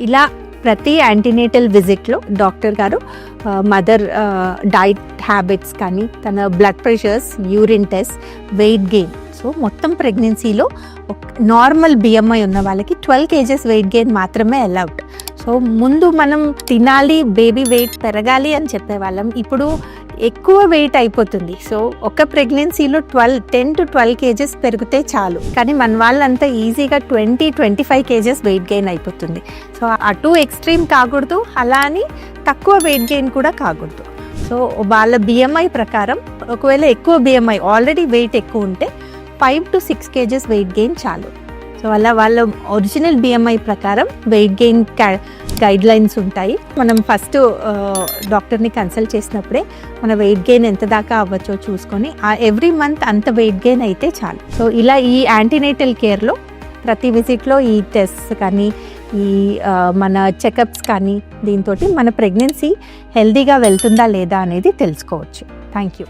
ఇలా ప్రతి యాంటీనేటల్ విజిట్లో డాక్టర్ గారు మదర్ డైట్ హ్యాబిట్స్ కానీ తన blood pressures, urine test, weight gain, so మొత్తం ప్రెగ్నెన్సీలో నార్మల్ బిఎంఐ ఉన్న వాళ్ళకి 12 kgs వెయిట్ గెయిన్ మాత్రమే అలౌడ్. సో ముందు మనం తినాలి, బేబీ వెయిట్ పెరగాలి అని చెప్పేవాళ్ళం, ఇప్పుడు ఎక్కువ వెయిట్ అయిపోతుంది. సో ఒక ప్రెగ్నెన్సీలో 10 to 12 kgs పెరిగితే చాలు, కానీ మన వాళ్ళంతా ఈజీగా 20-25 kgs వెయిట్ గెయిన్ అయిపోతుంది. సో అటు ఎక్స్ట్రీమ్ కాకూడదు, అలా అని తక్కువ వెయిట్ గెయిన్ కూడా కాకూడదు. సో వాళ్ళ బిఎంఐ ప్రకారం ఒకవేళ ఎక్కువ బిఎంఐ ఆల్రెడీ వెయిట్ ఎక్కువ ఉంటే 5 to 6 kgs వెయిట్ గెయిన్ చాలు. సో అలా వాళ్ళ ఒరిజినల్ బిఎంఐ ప్రకారం వెయిట్ గెయిన్ గైడ్ లైన్స్ ఉంటాయి. మనం ఫస్ట్ డాక్టర్ని కన్సల్ట్ చేసినప్పుడే మన వెయిట్ గెయిన్ ఎంత దాకా అవ్వచ్చో చూసుకొని ఎవ్రీ మంత్ అంత వెయిట్ గెయిన్ అయితే చాలు. సో ఇలా ఈ యాంటీనేటల్ కేర్లో ప్రతి విజిట్లో ఈ టెస్ట్స్ కానీ ఈ మన చెకప్స్ కానీ దీంతో మన ప్రెగ్నెన్సీ హెల్దీగా వెళ్తుందా లేదా అనేది తెలుసుకోవచ్చు. Thank you.